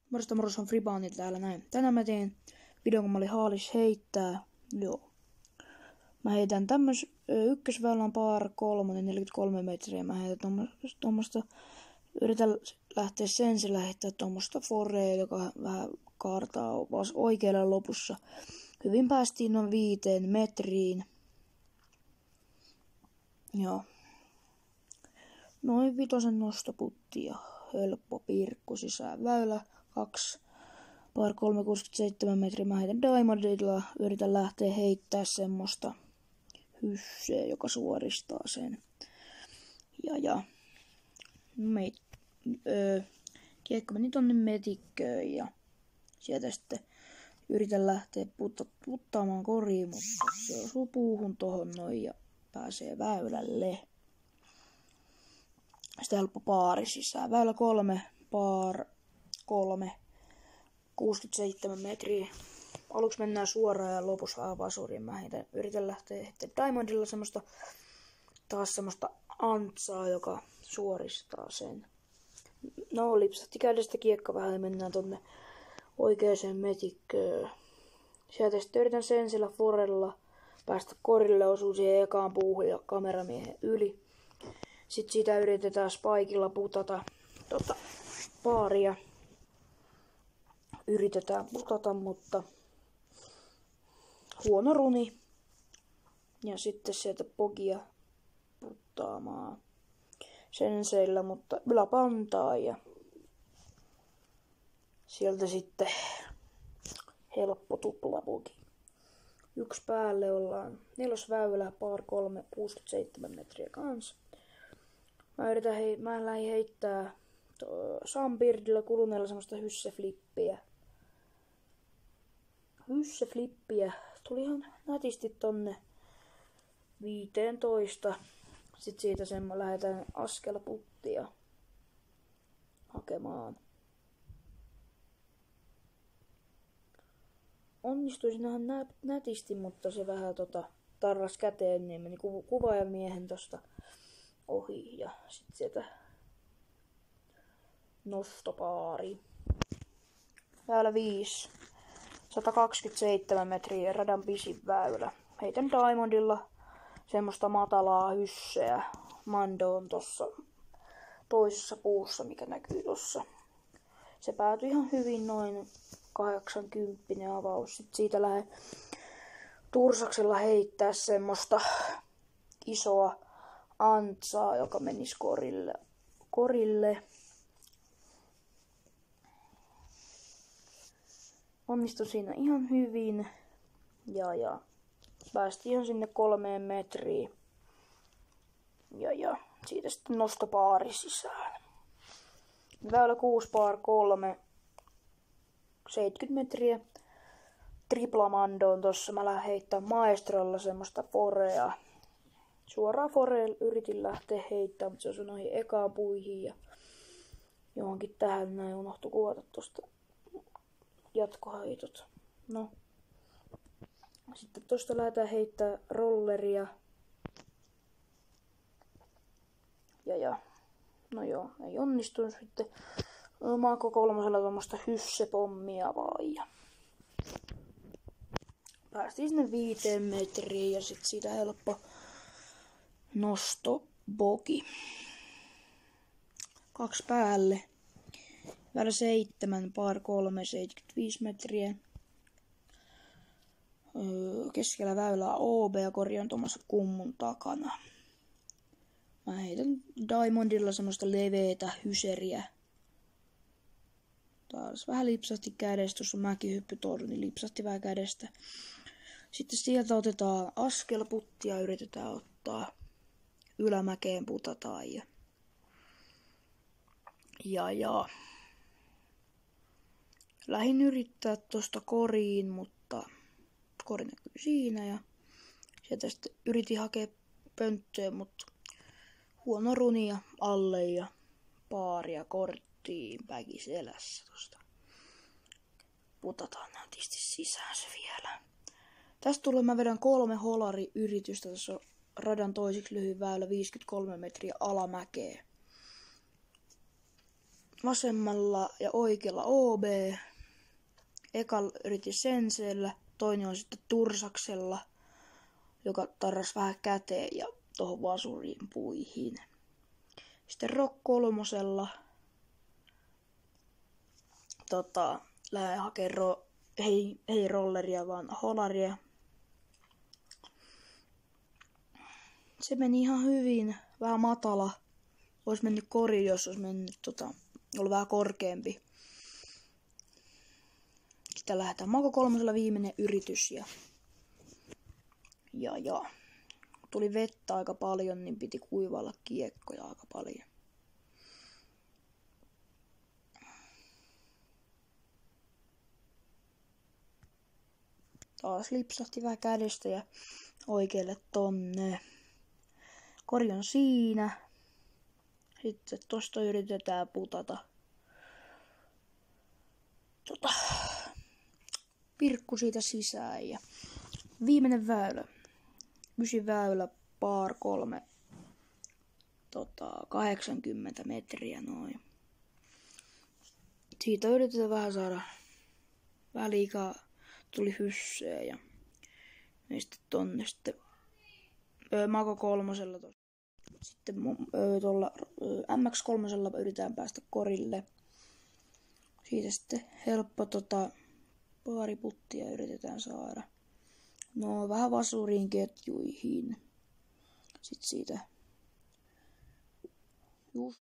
Morsta on Fribaani täällä näin. Tänään mä teen videon, kun mä olin haalis heittää. Joo. Mä heitän ykkösväylän par 43 metriä. Mä heitän tommosta, yritän lähteä sillä heittää tommosta forea, joka vähän kaartaa oikealle lopussa. Hyvin päästiin noin 5 metriin. Joo. Noin 5 nostoputti ja helppo pirkku sisään väylä 2 par 367 metriä. Mä heitän diamondilla, yritän lähteä heittää semmoista hysseä, joka suoristaa sen. Kiekko meni tonne metikköön ja sieltä sitten yritän lähteä puttaamaan koriin, mutta se osuu puuhun tohon noin ja pääsee väylälle. Sitten helppo paari sisään. Väylä 3, par 3, 67 metriä. Aluksi mennään suoraan ja lopussa vähän vasuriin. Mä yritän lähteä diamondilla semmoista antsaa, joka suoristaa sen. No, lipsahti kädestä kiekko vähän ja mennään tonne oikeaan metikköön. Sieltä sitten yritän sillä forella päästä korille, osuu siihen ekaan puuhun ja kameramiehen yli. Sitten siitä yritetään spikella putata paaria. Yritetään putata, mutta huono runi. Ja sitten sieltä pogia puttaamaan senseillä, mutta yläpantaa ja sieltä sitten helppo tuplapogi. 1 päälle ollaan 4. väylä, par 3, 67 metriä kanssa. Mä lähdin heittää Sunbirdilla kuluneella semmoista hysseflippiä. Tuli ihan nätisti tonne 15. Sitten siitä lähdetään askelputtia hakemaan. Onnistuisin ihan nätisti, mutta se vähän tarras käteen, niin meni kuvaajamiehen tosta ohi ja sitten sieltä nostopaari. Väylä 5. 127 metriä, radan pisin väylä. Heitän diamondilla semmoista matalaa hysseä. Mando on tossa toisessa puussa, mikä näkyy tossa. Se päätyi ihan hyvin, noin 80 avaus. Sitten siitä lähden tursaksella heittää semmoista isoa antsaa, joka menisi korille. Onnistui siinä ihan hyvin. Ja päästiin ihan sinne 3 metriin. Ja siitä sitten nostopaari sisään. Väylä 6 par 3, 70 metriä. Triplamandoon tossa. Mä lähden heittää maestrolla semmoista forea. Suoraan foreen yritin lähteä heittämään, mutta se osui noihin ekaan puihin ja johonkin tähän näin unohtui kuvata tosta jatkoheitot. No. Sitten tosta lähdetään heittää rolleria. No joo, ei onnistunut sitten. Maako 3 tuommoista hyssepommia vaan ja päästiin sinne 5 metriin ja sitten siitä helppo nostobogi. 2 päälle. Väylä 7, par 3, 75 metriä. Keskellä väylää OB ja korjaan tuommoisen kummun takana. Mä heitän diamondilla semmoista leveetä hyseriä. Taas vähän lipsahti kädestä, tuossa mäkihyppytorni lipsahti vähän kädestä. Sitten sieltä otetaan askelputtia ja yritetään ottaa ylämäkeen putataan ja lähdin yrittää tosta koriin, mutta kori näkyy siinä ja sieltä sitten yritin hakea pönttöä, mutta huono runia alle ja paaria korttiin väkiselässä tosta. Putataan nätisti sisään se vielä. Tästä tulee mä vedän 3 holariyritystä. Tässä on radan toisiksi lyhyin väylä 53 metriä alamäkeä. vasemmalla ja oikealla OB. Ekal yritin senseellä, toinen on sitten tursaksella, joka tarras vähän käteen ja tohon vasuriin puihin. Sitten Rock 3. Lähdin hakemaan ei rolleria, vaan holaria. Se meni ihan hyvin, vähän matala. Olisi mennyt koriin, jos olisi mennyt ollut vähän korkeampi. Sitten lähdetään Mako 3 viimeinen yritys ja tuli vettä aika paljon, niin piti kuivailla kiekkoja aika paljon. Taas lipsahti vähän kädestä ja oikealle tonne. Kori on siinä. Sitten tosta yritetään putata pirkku siitä sisään ja viimeinen väylä. 9 väylä, par 3, 80 metriä noin. Siitä yritetään vähän saada vähän liikaa tuli hysseä ja sitten tonne sitten Mako 3. Sitten tuolla MX3 yritetään päästä korille. Siitä sitten helppo paariputtia yritetään saada. No vähän vasuriin ketjuihin. Sitten siitä just